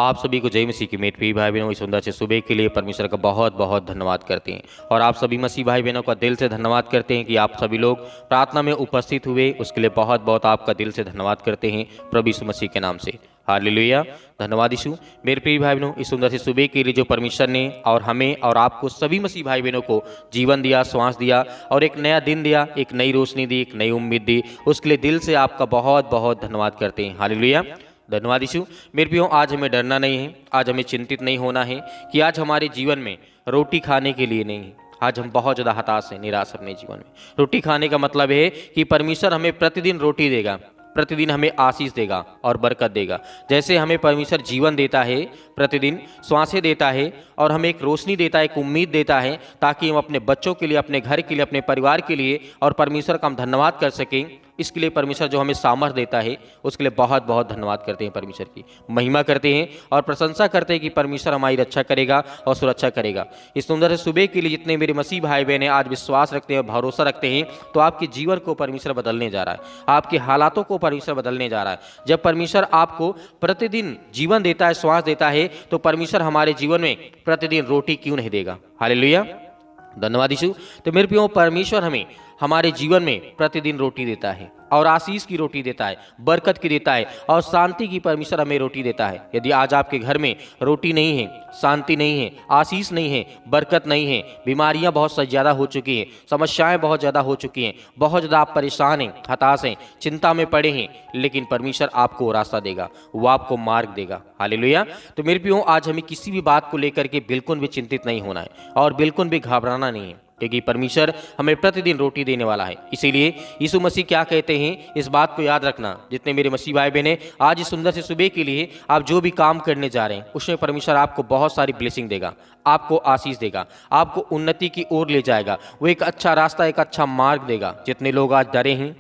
आप सभी को जय मसीह की मेरे प्रिय भाई बहनों, इस सुंदर से सुबह के लिए परमेश्वर का बहुत बहुत धन्यवाद करते हैं। और आप सभी मसीह भाई बहनों का दिल से धन्यवाद करते हैं कि आप सभी लोग प्रार्थना में उपस्थित हुए, उसके लिए बहुत बहुत आपका दिल से धन्यवाद करते हैं प्रभु यीशु मसीह के नाम से। हालेलुया, धन्यवाद यीशु। मेरे प्रिय भाई बहनों, इस सुंदर से सुबह के लिए जो परमेश्वर ने और हमें और आपको सभी मसीह भाई बहनों को जीवन दिया, श्वास दिया और एक नया दिन दिया, एक नई रोशनी दी, एक नई उम्मीद दी, उसके लिए दिल से आपका बहुत बहुत धन्यवाद करते हैं। हालेलुया, धन्यवाद यीशु। मेरे प्रियो, आज हमें डरना नहीं है, आज हमें चिंतित नहीं होना है कि आज हमारे जीवन में रोटी खाने के लिए नहीं है। आज हम बहुत ज़्यादा हताश हैं, निराश अपने जीवन में। रोटी खाने का मतलब है कि परमेश्वर हमें प्रतिदिन रोटी देगा, प्रतिदिन हमें आशीष देगा और बरकत देगा। जैसे हमें परमेश्वर जीवन देता है, प्रतिदिन श्वासें देता है और हमें एक रोशनी देता है, एक उम्मीद देता है, ताकि हम अपने बच्चों के लिए, अपने घर के लिए, अपने परिवार के लिए और परमेश्वर का हम धन्यवाद कर सकें। इसके लिए परमेश्वर जो हमें सामर्थ देता है, उसके लिए बहुत बहुत धन्यवाद करते हैं, परमेश्वर की महिमा करते हैं और प्रशंसा करते हैं कि परमेश्वर हमारी रक्षा करेगा और सुरक्षा करेगा। इस सुंदर से सुबह के लिए जितने मेरे मसीह भाई बहन आज विश्वास रखते हैं, भरोसा रखते हैं, तो आपके जीवन को परमेश्वर बदलने जा रहा है, आपके हालातों को परमेश्वर बदलने जा रहा है। जब परमेश्वर आपको प्रतिदिन जीवन देता है, श्वास देता है, तो परमेश्वर हमारे जीवन में प्रतिदिन रोटी क्यों नहीं देगा। हालेलुया, धन्यवाद यीशु। तो मेरे प्रियो, परमेश्वर हमें हमारे जीवन में प्रतिदिन रोटी देता है और आशीष की रोटी देता है, बरकत की देता है और शांति की परमेश्वर हमें रोटी देता है। यदि आज आपके घर में रोटी नहीं है, शांति नहीं है, आशीष नहीं है, बरकत नहीं है, बीमारियां बहुत ज़्यादा हो चुकी हैं, समस्याएं बहुत ज़्यादा हो चुकी हैं, बहुत ज़्यादा आप परेशान हैं, हताश हैं, चिंता में पड़े हैं, लेकिन परमेश्वर आपको रास्ता देगा, वो आपको मार्ग देगा। हालेलुया। तो मेरे प्रियो, आज हमें किसी भी बात को लेकर के बिल्कुल भी चिंतित नहीं होना है और बिल्कुल भी घबराना नहीं है, क्योंकि परमेश्वर हमें प्रतिदिन रोटी देने वाला है। इसीलिए यीशु मसीह क्या कहते हैं, इस बात को याद रखना। जितने मेरे मसीह भाई बहन आज इस सुंदर से सुबह के लिए आप जो भी काम करने जा रहे हैं, उसमें परमेश्वर आपको बहुत सारी ब्लेसिंग देगा, आपको आशीष देगा, आपको उन्नति की ओर ले जाएगा, वो एक अच्छा रास्ता, एक अच्छा मार्ग देगा। जितने लोग आज डरे हैं,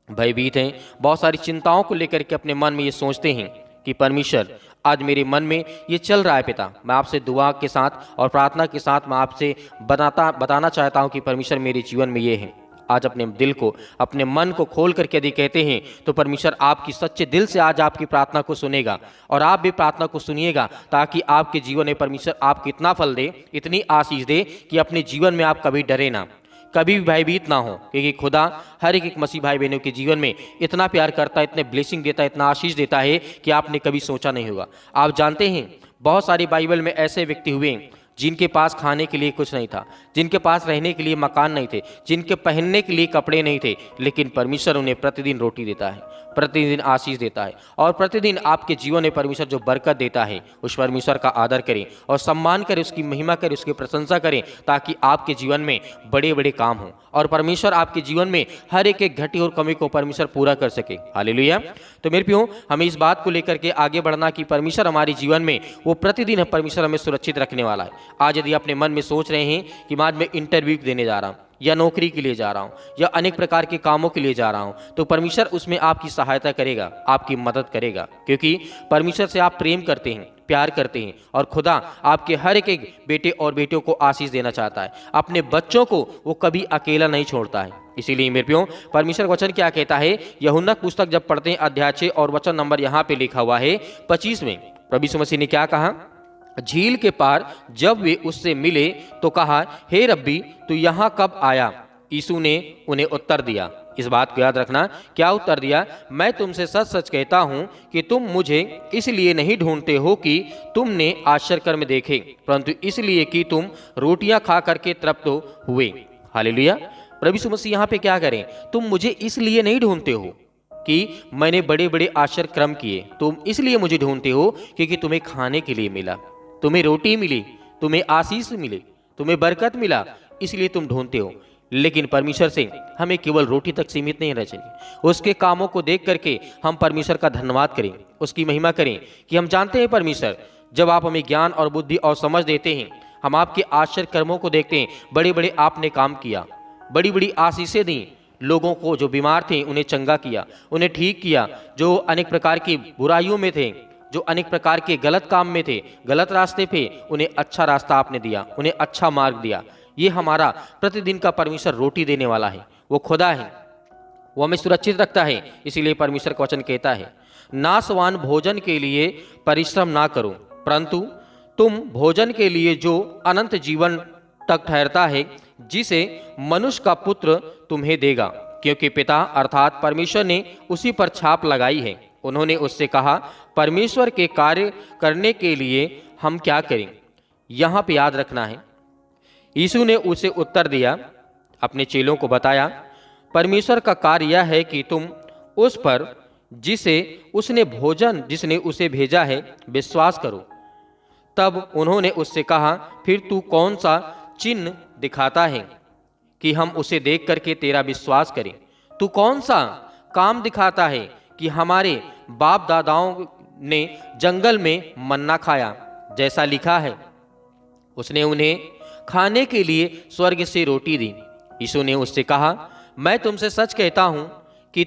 भयभीत हैं, बहुत सारी चिंताओं को लेकर के अपने मन में ये सोचते हैं कि परमेश्वर आज मेरे मन में ये चल रहा है पिता, मैं आपसे दुआ के साथ और प्रार्थना के साथ मैं आपसे बताना चाहता हूँ कि परमेश्वर मेरे जीवन में ये है। आज अपने दिल को, अपने मन को खोल करके यदि कहते हैं, तो परमेश्वर आपकी सच्चे दिल से आज आपकी प्रार्थना को सुनेगा और आप भी प्रार्थना को सुनिएगा, ताकि आपके जीवन में परमेश्वर आपको इतना फल दे, इतनी आशीष दे कि अपने जीवन में आप कभी डरे ना, कभी भी भयभीत ना हो, क्योंकि खुदा हर एक मसीह भाई बहनों के जीवन में इतना प्यार करता है, इतने ब्लेसिंग देता है, इतना आशीष देता है कि आपने कभी सोचा नहीं होगा। आप जानते हैं, बहुत सारी बाइबल में ऐसे व्यक्ति हुए जिनके पास खाने के लिए कुछ नहीं था, जिनके पास रहने के लिए मकान नहीं थे, जिनके पहनने के लिए कपड़े नहीं थे, लेकिन परमेश्वर उन्हें प्रतिदिन रोटी देता है, प्रतिदिन आशीष देता है और प्रतिदिन आपके जीवन में परमेश्वर जो बरकत देता है, उस परमेश्वर का आदर करें और सम्मान करें, उसकी महिमा करें, उसकी प्रशंसा करें, ताकि आपके जीवन में बड़े बड़े काम हों और परमेश्वर आपके जीवन में हर एक घटी और कमी को परमेश्वर पूरा कर सके। हालेलुया। तो मेरे प्रियो, हमें इस बात को लेकर के आगे बढ़ना कि परमेश्वर हमारे जीवन में वो प्रतिदिन परमेश्वर हमें सुरक्षित रखने वाला है। आज यदि अपने मन में सोच रहे हैं कि आज मैं इंटरव्यू देने जा रहा हूँ, या नौकरी के लिए जा रहा हूँ, या अनेक प्रकार के कामों के लिए जा रहा हूँ, तो परमेश्वर उसमें आपकी सहायता करेगा, आपकी मदद करेगा, क्योंकि परमेश्वर से आप प्रेम करते हैं, प्यार करते हैं और खुदा आपके हर एक बेटे और बेटियों को आशीष देना चाहता है। अपने बच्चों को वो कभी अकेला नहीं छोड़ता है। इसीलिए मेरे प्रियो, परमेश्वर वचन क्या कहता है, यूहन्ना पुस्तक जब पढ़ते हैं अध्याय 6 और वचन नंबर यहाँ पे लिखा हुआ है 25 में, प्रभु यीशु मसीह ने क्या कहा, झील के पार जब वे उससे मिले तो कहा, हे रब्बी, तू यहाँ कब आया। यीशु ने उन्हें उत्तर दिया, इस बात को याद रखना, क्या उत्तर दिया, मैं तुमसे सच सच कहता हूँ कि तुम मुझे इसलिए नहीं ढूंढते हो कि तुमने आश्चर्य कर्म देखे, परंतु इसलिए कि तुम रोटियां खा करके तृप्त हुए। हालेलुया। प्रभु यीशु मसीह यहाँ पे क्या करें, तुम मुझे इसलिए नहीं ढूंढते हो कि मैंने बड़े बड़े आश्चर्य कर्म किए, तुम इसलिए मुझे ढूंढते हो क्योंकि तुम्हें खाने के लिए मिला, तुम्हें रोटी मिली, तुम्हें आशीष मिली, तुम्हें बरकत मिला, इसलिए तुम ढूंढते हो। लेकिन परमेश्वर से हमें केवल रोटी तक सीमित नहीं रहना चाहिए, उसके कामों को देख करके हम परमेश्वर का धन्यवाद करें, उसकी महिमा करें कि हम जानते हैं परमेश्वर, जब आप हमें ज्ञान और बुद्धि और समझ देते हैं, हम आपके आश्चर्य कर्मों को देखते हैं, बड़े बड़े आपने काम किया, बड़ी बड़ी आशीषें दी, लोगों को जो बीमार थे उन्हें चंगा किया, उन्हें ठीक किया, जो अनेक प्रकार की बुराइयों में थे, जो अनेक प्रकार के गलत काम में थे, गलत रास्ते पे, उन्हें अच्छा रास्ता आपने दिया, उन्हें अच्छा मार्ग दिया। ये हमारा प्रतिदिन का परमेश्वर रोटी देने वाला है, वो खुदा है, वो हमें सुरक्षित रखता है। इसीलिए परमेश्वर का वचन कहता है, नाशवान भोजन के लिए परिश्रम ना करो, परंतु तुम भोजन के लिए जो अनंत जीवन तक ठहरता है, जिसे मनुष्य का पुत्र तुम्हें देगा, क्योंकि पिता अर्थात परमेश्वर ने उसी पर छाप लगाई है। उन्होंने उससे कहा, परमेश्वर के कार्य करने के लिए हम क्या करें? यहाँ पे याद रखना है, यीशु ने उसे उत्तर दिया, अपने चेलों को बताया, परमेश्वर का कार्य यह है कि तुम उस पर जिसने उसे भेजा है विश्वास करो। तब उन्होंने उससे कहा, फिर तू कौन सा चिन्ह दिखाता है कि हम उसे देख करके तेरा विश्वास करें? तू कौन सा काम दिखाता है कि हमारे बाप दादाओं ने जंगल में मन्ना खाया, जैसा लिखा है, उसने उन्हें खाने के लिए स्वर्ग से रोटी दी। यीशु ने उससे कहा, मैं तुमसे सच कहता हूं कि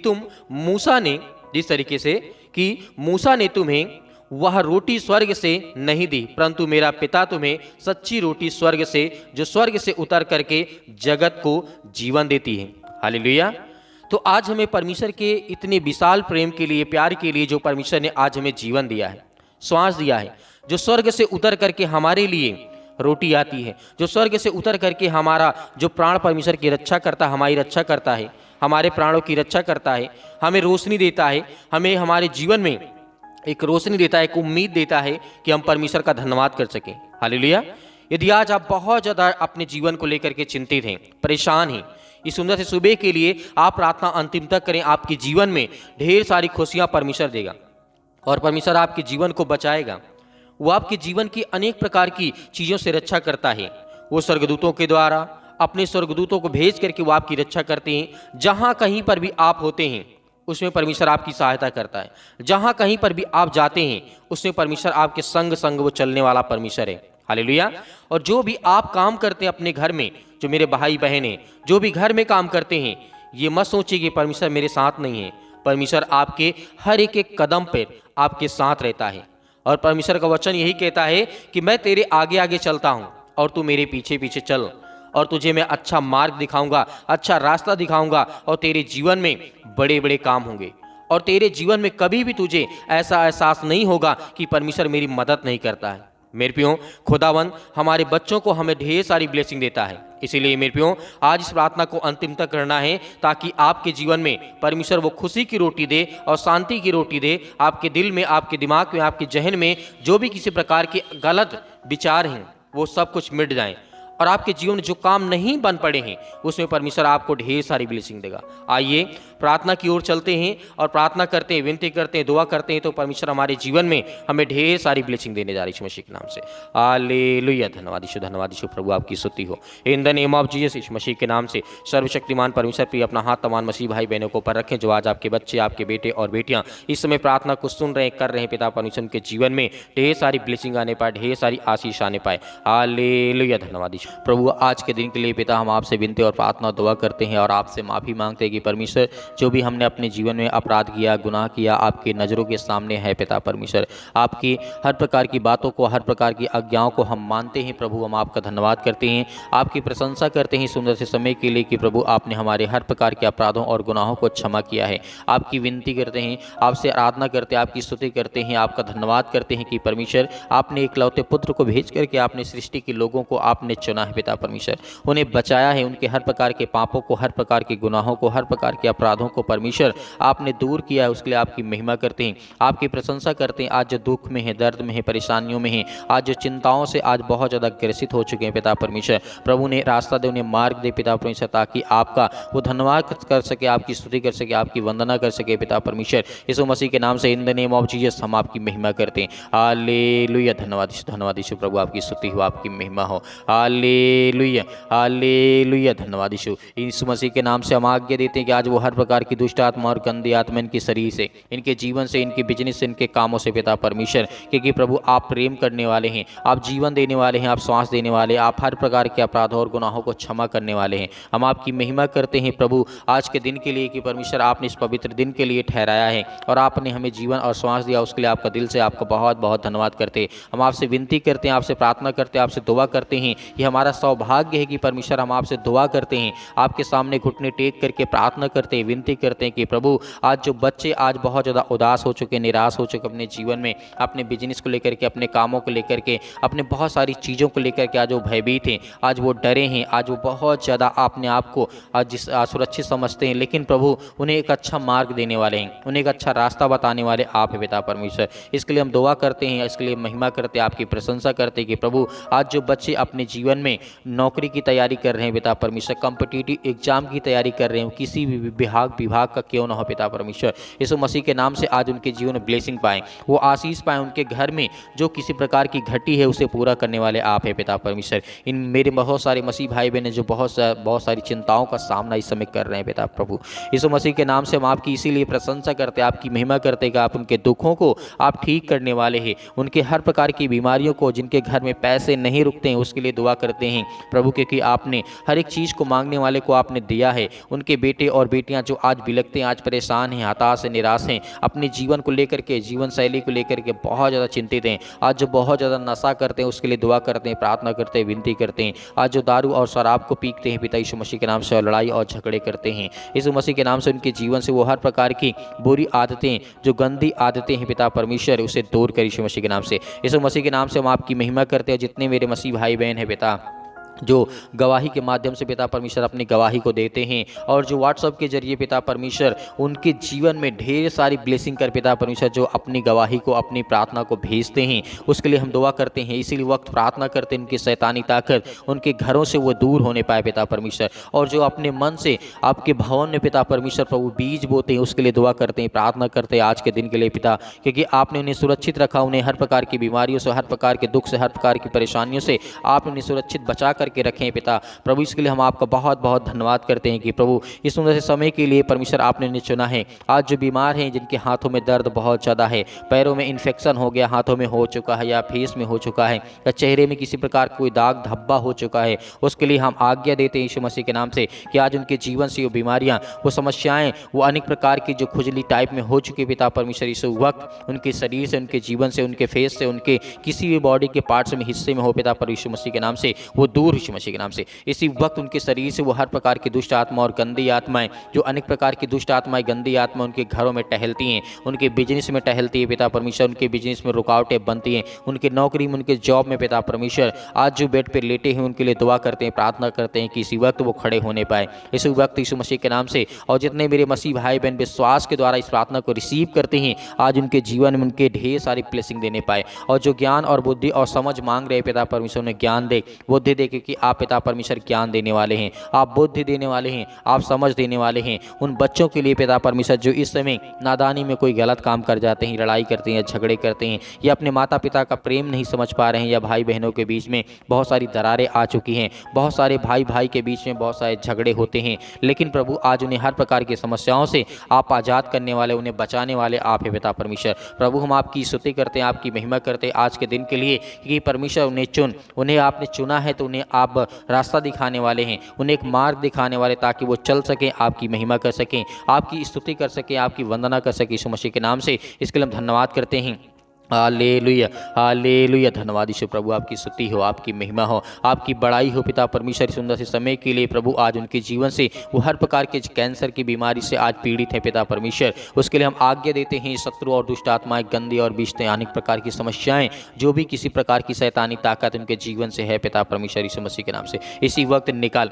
मूसा ने तुम्हें वह रोटी स्वर्ग से नहीं दी, परंतु मेरा पिता तुम्हें सच्ची रोटी स्वर्ग से, जो स्वर्ग से उतर करके जगत को जीवन देती है। हालेलुया। तो आज हमें परमेश्वर के इतने विशाल प्रेम के लिए, प्यार के लिए, जो परमेश्वर ने आज हमें जीवन दिया है, श्वास दिया है, जो स्वर्ग से उतर करके हमारे लिए रोटी आती है, जो स्वर्ग से उतर करके हमारा जो प्राण परमेश्वर की रक्षा करता है, हमारी रक्षा करता है, हमारे प्राणों की रक्षा करता है, हमें रोशनी देता है, हमें हमारे जीवन में एक रोशनी देता है, एक उम्मीद देता है कि हम परमेश्वर का धन्यवाद कर सकें। हालेलुया। यदि आज आप बहुत ज़्यादा अपने जीवन को लेकर के चिंतित हैं, परेशान हैं, इस सुंदर से सुबह के लिए आप प्रार्थना अंतिम तक करें। आपके जीवन में ढेर सारी खुशियां परमेश्वर देगा और परमेश्वर आपके जीवन को बचाएगा। वो आपके जीवन की अनेक प्रकार की चीज़ों से रक्षा करता है। वो स्वर्गदूतों के द्वारा अपने स्वर्गदूतों को भेज करके वो आपकी रक्षा करते हैं। जहाँ कहीं पर भी आप होते हैं उसमें परमेश्वर आपकी सहायता करता है। जहाँ कहीं पर भी आप जाते हैं उसमें परमेश्वर आपके संग वो चलने वाला परमेश्वर है। हालेलुया। और जो भी आप काम करते हैं अपने घर में, जो मेरे भाई बहन हैं, जो भी घर में काम करते हैं, ये मत सोचिए कि परमेश्वर मेरे साथ नहीं है। परमेश्वर आपके हर एक एक कदम पर आपके साथ रहता है। और परमेश्वर का वचन यही कहता है कि मैं तेरे आगे आगे चलता हूँ और तू मेरे पीछे पीछे चल, और तुझे मैं अच्छा मार्ग दिखाऊंगा, अच्छा रास्ता दिखाऊंगा, और तेरे जीवन में बड़े बड़े काम होंगे। और तेरे जीवन में कभी भी तुझे ऐसा एहसास नहीं होगा कि परमेश्वर मेरी मदद नहीं करता है। मेरे प्रियो, खुदावंद हमारे बच्चों को हमें ढेर सारी ब्लेसिंग देता है। इसीलिए मेरे प्रियो, आज इस प्रार्थना को अंतिम तक करना है ताकि आपके जीवन में परमेश्वर वो खुशी की रोटी दे और शांति की रोटी दे। आपके दिल में, आपके दिमाग में, आपके जहन में जो भी किसी प्रकार के गलत विचार हैं वो सब कुछ मिट जाएं, और आपके जीवन में जो काम नहीं बन पड़े हैं उसमें परमेश्वर आपको ढेर सारी ब्लेसिंग देगा। आइए प्रार्थना की ओर चलते हैं और प्रार्थना करते हैं, विनती करते हैं, दुआ करते हैं, तो परमेश्वर हमारे जीवन में हमें ढेर सारी ब्लेसिंग देने जा रही है मसीह के नाम से। हालेलुया। धन्यवाद यीशु प्रभु, आपकी स्तुति हो। In the name of Jesus, Yeshu Masih के नाम से सर्वशक्तिमान परमेश्वर प्रिय अपना हाथ तमाम मसीह भाई बहनों को ऊपर रखें, जो आज आपके बच्चे, आपके बेटे और बेटियां इस समय प्रार्थना को सुन रहे हैं, कर रहे हैं। पिता परमेश्वर के जीवन में ढेर सारी ब्लेसिंग आने पाए, ढेर सारी आशीष आने पाए। हालेलुया। धन्यवाद प्रभु, आज के दिन के लिए पिता हम आपसे विनती और प्रार्थना दुआ करते हैं और आपसे माफ़ी मांगते हैं कि परमेश्वर जो भी हमने अपने जीवन में अपराध किया, गुनाह किया, आपकी नज़रों के सामने है पिता परमेश्वर, आपकी हर प्रकार की बातों को, हर प्रकार की आज्ञाओं को हम मानते हैं। प्रभु हम आपका धन्यवाद करते हैं, आपकी प्रशंसा करते हैं सुंदर से समय के लिए कि प्रभु आपने हमारे हर प्रकार के अपराधों और गुनाहों को क्षमा किया है। आपकी विनती करते हैं, आपसे आराधना करते हैं, आपकी स्तुति करते हैं, आपका धन्यवाद करते हैं कि परमेश्वर आपने एकलौते पुत्र को भेज करके आपने सृष्टि के लोगों को आपने चुना है पिता परमेश्वर, उन्हें बचाया है, उनके हर प्रकार के पापों को, हर प्रकार के गुनाहों को, हर प्रकार के अपराधों को परमेश्वर आपने दूर किया है। उसके लिए आपकी महिमा करते हैं, आपकी प्रशंसा करते हैं। आज जो दुख में है, दर्द में है, परेशानियों में है, आज जो चिंताओं से आज बहुत ज़्यादा ग्रसित हो चुके हैं पिता परमेश्वर, प्रभु ने रास्ता दे, उन्हें मार्ग दे पिता परमेश्वर, ताकि आपका वो धन्यवाद कर सके, आपकी स्तुति कर सके, आपकी वंदना कर सके पिता परमेश्वर। यीशु मसीह के नाम से in the name of Jesus हम आपकी महिमा करते हैं। हालेलुया। धन्यवाद यीशु प्रभु, आपकी स्तुति हो, आपकी महिमा हो। Hallelujah, hallelujah. धन्यवाद यीशु मसीह के नाम से हम आज्ञा देते हैं कि आज वो हर प्रकार की दुष्ट आत्मा और गंदी आत्मा इनके शरीर से, इनके जीवन से, इनके बिजनेस से, इनके कामों से पिता परमेश्वर, क्योंकि प्रभु आप प्रेम करने वाले हैं, आप जीवन देने वाले हैं, आप श्वास देने वाले हैं, आप हर प्रकार के अपराधों और गुनाहों को क्षमा करने वाले हैं। हम आपकी महिमा करते हैं प्रभु आज के दिन के लिए कि परमेश्वर आपने इस पवित्र दिन के लिए ठहराया है और आपने हमें जीवन और श्वास दिया, उसके लिए आपका दिल से आपका बहुत बहुत धन्यवाद करते हैं। हम आपसे विनती करते हैं, आपसे प्रार्थना करते हैं, आपसे दुआ करते हैं कि हमारे हमारा सौभाग्य है कि परमेश्वर हम आपसे दुआ करते हैं, आपके सामने घुटने टेक करके प्रार्थना करते हैं, विनती करते हैं कि प्रभु आज जो बच्चे आज बहुत ज़्यादा उदास हो चुके, निराश हो चुके अपने जीवन में, अपने बिजनेस को लेकर के, अपने कामों को लेकर के, अपने बहुत सारी चीज़ों को लेकर के आज वो भयभीत हैं, आज वो डरे हैं, आज वो बहुत ज़्यादा अपने आप को आज सुरक्षित समझते हैं, लेकिन प्रभु उन्हें एक अच्छा मार्ग देने वाले हैं, उन्हें एक अच्छा रास्ता बताने वाले आप हैं पिता परमेश्वर। इसके लिए हम दुआ करते हैं, इसके लिए महिमा करते हैं, आपकी प्रशंसा करते हैं कि प्रभु आज जो बच्चे अपने जीवन में नौकरी की तैयारी कर रहे हैं पिता परमेश्वर, कॉम्पिटिटिव एग्जाम की तैयारी कर रहे हैं, किसी भी विभाग का क्यों ना हो पिता परमेश्वर, यीशु मसीह के नाम से आज उनके जीवन में ब्लेसिंग पाएँ, वो आशीष पाएँ, उनके घर में जो किसी प्रकार की घटी है उसे पूरा करने वाले आप हैं पिता परमेश्वर। इन मेरे बहुत सारे मसीह भाई बहन जो बहुत सारी चिंताओं का सामना इस समय कर रहे हैं पिता प्रभु, यीशु मसीह के नाम से हम आपकी इसीलिए प्रशंसा करते हैं, आपकी महिमा करते हैं कि आप उनके दुखों को आप ठीक करने वाले हैं, उनके हर प्रकार की बीमारियों को, जिनके घर में पैसे नहीं रुकते हैं उसके लिए दुआ करते हैं प्रभु, क्योंकि आपने हर एक चीज़ को मांगने वाले को आपने दिया है। उनके बेटे और बेटियां जो आज बिलखते हैं, आज परेशान हैं, हताश हैं, निराश हैं, अपने जीवन को लेकर के, जीवन शैली को लेकर के बहुत ज़्यादा चिंतित हैं, आज जो बहुत ज़्यादा नशा करते हैं उसके लिए दुआ करते हैं, प्रार्थना करते हैं, विनती करते हैं, आज जो दारू और शराब को पीते हैं पिता यीशु मसीह के नाम से, और लड़ाई और झगड़े करते हैं यीशु मसीह के नाम से, उनके जीवन से वो हर प्रकार की बुरी आदतें, जो गंदी आदतें हैं पिता परमेश्वर, उसे दूर कर यीशु मसीह के नाम से। यीशु मसीह के नाम से हम आपकी महिमा करते हैं। जितने मेरे मसीह भाई बहन हैं पिता, जो गवाही के माध्यम से पिता परमेश्वर अपनी गवाही को देते हैं, और जो व्हाट्सएप के जरिए पिता परमेश्वर उनके जीवन में ढेर सारी ब्लेसिंग कर पिता परमेश्वर जो अपनी गवाही को, अपनी प्रार्थना को भेजते हैं, उसके लिए हम दुआ करते हैं। इसीलिए वक्त प्रार्थना करते हैं उनकी शैतानी ताकत उनके घरों से वो दूर होने पाए पिता परमेश्वर, और जो अपने मन से आपके भवन में पिता परमेश्वर प्रभु बीज बोते हैं उसके लिए दुआ करते हैं, प्रार्थना करते हैं आज के दिन के लिए पिता, क्योंकि आपने उन्हें सुरक्षित रखा, उन्हें हर प्रकार की बीमारियों से, हर प्रकार के दुख से, हर प्रकार की परेशानियों से आपने उन्हें सुरक्षित बचा करके रखें पिता प्रभु। इसके लिए हम आपका बहुत बहुत धन्यवाद करते हैं कि प्रभु इस सुंदर से समय के लिए परमेश्वर आपने उन्हें चुना है। आज जो बीमार हैं, जिनके हाथों में दर्द बहुत ज़्यादा है, पैरों में इन्फेक्शन हो गया, हाथों में हो चुका है, या फेस में हो चुका है, या चेहरे में किसी प्रकार कोई दाग धब्बा हो चुका है, उसके लिए हम आज्ञा देते हैं यीशु मसीह के नाम से कि आज उनके जीवन से वो बीमारियाँ, वो समस्याएं, वो अनेक प्रकार की जो खुजली टाइप में हो चुकी पिता परमेश्वर, इस वक्त उनके शरीर से, उनके जीवन से, उनके फेस से, उनके किसी भी बॉडी के पार्ट्स में, हिस्से में हो पिता पर यीशु मसीह के नाम से वो दूर यीशु मसीह के नाम से। इसी वक्त उनके शरीर से वो हर प्रकार की दुष्ट आत्मा और गंदी आत्माएं, जो अनेक प्रकार की दुष्ट आत्माएं, गंदी आत्मा उनके घरों में टहलती हैं, उनके बिजनेस में टहलती है पिता परमेश्वर, उनके बिजनेस में रुकावटें बनती हैं, उनके नौकरी में, उनके जॉब में पिता परमेश्वर, आज जो बेड पर लेटे हैं उनके लिए दुआ करते हैं, प्रार्थना करते हैं कि इसी वक्त वो खड़े होने पाए, इसी वक्त यीशु मसीह के नाम से। और जितने मेरे मसीह भाई बहन विश्वास के द्वारा इस प्रार्थना को रिसीव करते हैं, आज उनके जीवन में उनके ढेर सारी ब्लेसिंग देने पाए, और जो ज्ञान और बुद्धि और समझ मांग रहे पिता परमेश्वर उन्हें ज्ञान दे, बुद्धि दे, क्योंकि आप पिता परमेश्वर ज्ञान देने वाले हैं, आप बुद्धि देने वाले हैं, आप समझ देने वाले हैं उन बच्चों के लिए पिता परमेश्वर जो इस समय नादानी में कोई गलत काम कर जाते हैं, लड़ाई करते हैं, झगड़े करते हैं, या अपने माता पिता का प्रेम नहीं समझ पा रहे हैं, या भाई बहनों के बीच में बहुत सारी दरारें आ चुकी हैं, बहुत सारे भाई भाई के बीच में बहुत सारे झगड़े होते हैं, लेकिन प्रभु आज उन्हें हर प्रकार की समस्याओं से आप आज़ाद करने वाले, उन्हें बचाने वाले आप हैं पिता परमेश्वर। प्रभु हम आपकी स्तुति करते हैं, आपकी महिमा करते हैं आज के दिन के लिए कि परमेश्वर उन्हें आपने चुना है, तो उन्हें आप रास्ता दिखाने वाले हैं, उन्हें एक मार्ग दिखाने वाले, ताकि वो चल सकें, आपकी महिमा कर सकें, आपकी स्तुति कर सकें, आपकी वंदना कर सकें यीशु मसीह के नाम से। इसके लिए हम धन्यवाद करते हैं। Hallelujah, hallelujah. धन्यवाद यीशु प्रभु, आपकी स्तुति हो, आपकी महिमा हो, आपकी बड़ाई हो पिता परमेश्वर। सुंदर से समय के लिए प्रभु आज उनके जीवन से वो हर प्रकार के कैंसर की बीमारी से आज पीड़ित है पिता परमेश्वर, उसके लिए हम आज्ञा देते हैं शत्रु और दुष्ट आत्माएं, गंदी और बिश्ते, अनेक प्रकार की समस्याएं, जो भी किसी प्रकार की शैतानी ताकत उनके जीवन से है पिता परमेश्वर यीशु मसीह के नाम से इसी वक्त निकाल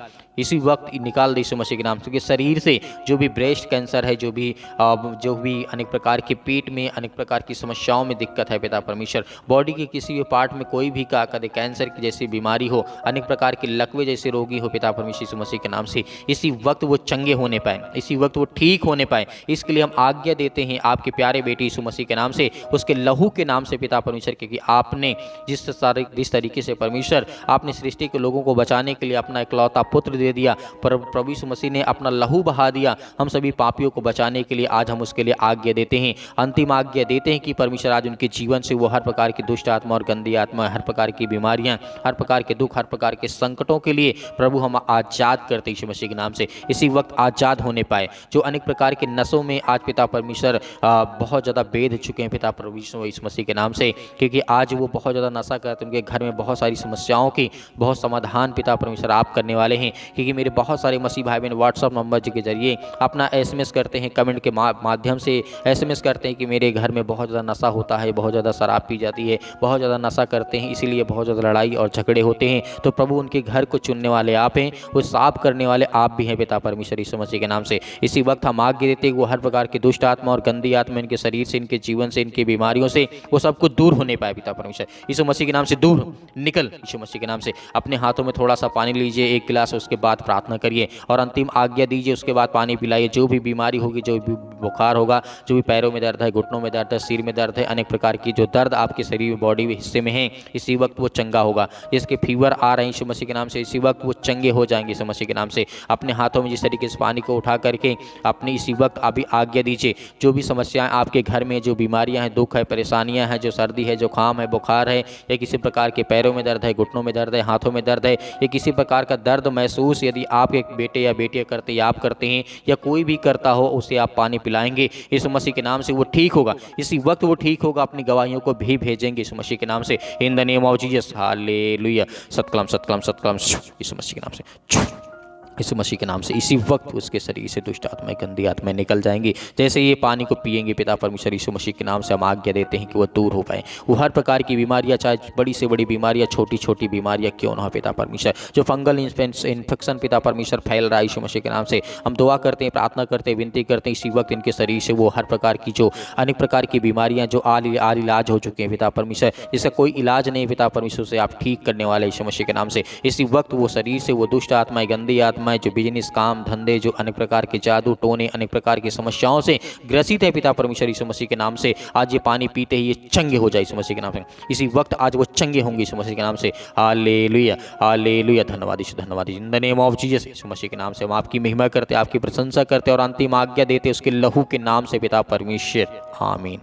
दे यीशु मसीह के नाम से। शरीर से जो भी ब्रेस्ट कैंसर है, जो भी अनेक प्रकार के पेट में अनेक प्रकार की समस्याओं में दिक्कत है पिता परमेश्वर, बॉडी के किसी भी पार्ट में कोई भी कदे कैंसर की जैसी बीमारी हो, अनेक प्रकार के लकवे जैसे रोगी हो पिता परमेश्वर यीशु मसीह के नाम से इसी वक्त वो चंगे होने पाए, इसी वक्त वो ठीक होने पाए, इसके लिए हम आज्ञा देते हैं आपके प्यारे बेटे यीशु मसीह के नाम से, उसके लहू के नाम से पिता परमेश्वर, क्योंकि आपने जिस तरीके से परमेश्वर आपने सृष्टि के लोगों को बचाने के लिए अपना इकलौता पुत्र दे दिया, पर प्रभु यीशु मसीह ने अपना लहू बहा दिया हम सभी पापियों को बचाने के लिए। आज हम उसके लिए आज्ञा देते हैं, अंतिम आज्ञा देते हैं कि परमेश्वर आज उनके जीवन से वो हर प्रकार की दुष्ट आत्मा और गंदी आत्मा, हर प्रकार की बीमारियां, हर प्रकार के दुख, हर प्रकार के संकटों के लिए प्रभु हम आज़ाद करते यीशु मसीह के नाम से, इसी वक्त आज़ाद होने पाए। जो अनेक प्रकार के नसों में आज पिता परमेश्वर बहुत ज़्यादा बेध चुके हैं पिता परमेश्वर यीशु मसीह के नाम से, क्योंकि आज वो बहुत ज़्यादा नशा करते हैं, उनके घर में बहुत सारी समस्याओं की बहुत समाधान पिता परमेश्वर आप करने वाले हैं। क्योंकि मेरे बहुत सारे मसीह भाई बहन व्हाट्सअप नंबर के जरिए अपना SMS करते हैं, कमेंट के माध्यम से SMS करते हैं कि मेरे घर में बहुत ज़्यादा नशा होता है, बहुत ज़्यादा शराब पी जाती है, बहुत ज़्यादा नशा करते हैं, इसीलिए बहुत ज़्यादा लड़ाई और झगड़े होते हैं। तो प्रभु उनके घर को चुनने वाले आप हैं, वो साफ करने वाले आप भी हैं पिता परमेश्वर यीशु मसीह के नाम से। इसी वक्त हम आज्ञा देते हैं वो हर प्रकार की दुष्ट आत्मा और गंदी आत्मा इनके शरीर से, इनके जीवन से, इनकी बीमारियों से वो सब कुछ दूर होने पाए पिता परमेश्वर यीशु मसीह के नाम से। दूर निकल यीशु मसीह के नाम से। अपने हाथों में थोड़ा सा पानी लीजिए, एक गिलास, उसके बाद प्रार्थना करिए और अंतिम आज्ञा दीजिए, उसके बाद पानी पिलाइए। जो भी बीमारी होगी, जो भी बुखार होगा, जो भी पैरों में दर्द है, घुटनों में दर्द है, सिर में दर्द है, अनेक प्रकार की जो दर्द आपके शरीर में, बॉडी हिस्से में है, इसी वक्त वो चंगा होगा। जिसके फीवर आ रहे हैं यीशु मसीह के नाम से, इसी वक्त वो चंगे हो जाएंगे यीशु मसीह के नाम से। अपने हाथों में जिस तरीके से पानी को उठा करके अपनी इसी वक्त अभी आज्ञा दीजिए। जो भी समस्याएं आपके घर में, जो बीमारियां हैं, दुख है, परेशानियां हैं, जो सर्दी है, जुकाम है, बुखार है, या किसी प्रकार के पैरों में दर्द है, घुटनों में दर्द है, हाथों में दर्द है, या किसी प्रकार का दर्द महसूस यदि आप एक बेटे या बेटियां करते या आप करते हैं या कोई भी करता हो, उसे आप पानी पिलाएंगे यीशु मसीह के नाम से, वो ठीक होगा। इसी वक्त वो ठीक होगा। अपनी गवाहियों को भी भेजेंगे यीशु मसीह के नाम से। In the name of Jesus, hallelujah. सतकलम सतकलम सतकलम यीशु मसीह के नाम से, यीशु मसीह के नाम से। इसी वक्त उसके शरीर से दुष्ट आत्माएं, गंदी आत्माएं निकल जाएंगी। जैसे ये पानी को पिएंगे पिता परमेश्वर यीशु मसीह के नाम से हम आज्ञा देते हैं कि वो दूर हो पाए। वो हर प्रकार की बीमारियां, चाहे बड़ी से बड़ी बीमारियां, छोटी छोटी बीमारियां क्यों ना हो पिता परमेश्वर, जो फंगल इन्फेक्शन पिता परमेश्वर फैल रहा है यीशु मसीह के नाम से, हम दुआ करते हैं, प्रार्थना करते हैं, विनती करते हैं, इसी वक्त इनके शरीर से वो हर प्रकार की जो अनेक प्रकार की बीमारियां जो आल इलाज हो चुके हैं पिता परमेश्वर, जिसका कोई इलाज नहीं पिता परमेश्वर, से आप ठीक करने वाले यीशु मसीह के नाम से। इसी वक्त वो शरीर से वो दुष्ट आत्माएं, गंदी आत्माएं, जो बिजनेस, काम धंधे, जो अनेक प्रकार के जादू टोने, अनेक प्रकार की समस्याओं से ग्रसित है पिता परमेश्वर यीशु मसीह के नाम से, आज ये पानी पीते ही ये चंगे हो जाए यीशु मसीह के नाम से। इसी वक्त आज वो चंगे होंगे यीशु मसीह के नाम से। Hallelujah, hallelujah. धन्यवाद यीशु, धन्यवाद in the name of Jesus. Yeshu Masih के नाम से हम आपकी महिमा करते, आपकी प्रशंसा करते और अंतिम आज्ञा देते उसके लहू के नाम से पिता परमेश्वर, आमीन।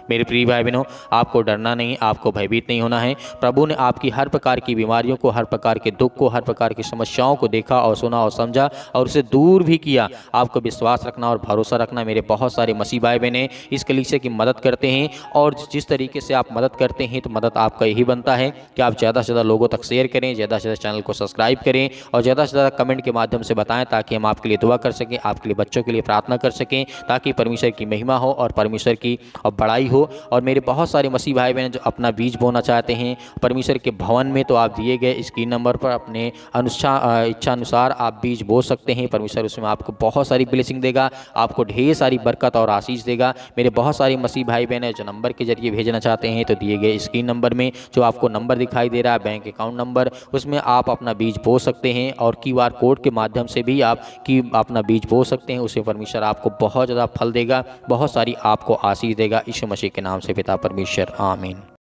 मेरे प्रिय भाई बहनों, आपको डरना नहीं, आपको भयभीत नहीं होना है। प्रभु ने आपकी हर प्रकार की बीमारियों को, हर प्रकार के दुख को, हर प्रकार की समस्याओं को देखा और सुना और समझा और उसे दूर भी किया। आपको विश्वास रखना और भरोसा रखना। मेरे बहुत सारे मसीह भाई बहन इस कलीसिया की मदद करते हैं और जिस तरीके से आप मदद करते हैं तो मदद आपका यही बनता है कि आप ज़्यादा से ज़्यादा लोगों तक शेयर करें, ज़्यादा से ज़्यादा चैनल को सब्सक्राइब करें और ज़्यादा से ज़्यादा कमेंट के माध्यम से बताएं, ताकि हम आपके लिए दुआ कर सकें, आपके लिए बच्चों के लिए प्रार्थना कर सकें, ताकि परमेश्वर की महिमा हो और परमेश्वर की बड़ाई हो। और मेरे बहुत सारे मसीह भाई बहन जो अपना बीज बोना चाहते हैं परमेश्वर के भवन में, तो आप दिए गए स्क्रीन नंबर पर अपने इच्छा अनुसार आप बीज बो सकते हैं। परमेश्वर उसमें आपको बहुत सारी ब्लेसिंग देगा, आपको ढेर सारी बरकत और आशीष देगा। मेरे बहुत सारे मसीह भाई बहन है जो नंबर के जरिए भेजना चाहते हैं, तो दिए गए स्क्रीन नंबर में जो आपको नंबर दिखाई दे रहा है, बैंक अकाउंट नंबर, उसमें आप अपना बीज बो सकते हैं और QR कोड के माध्यम से भी आप अपना बीज बो सकते हैं। उससे परमेश्वर आपको बहुत ज़्यादा फल देगा, बहुत सारी आपको आशीष देगा। यीशु मसीह के नाम से पिता परमेश्वर, आमीन।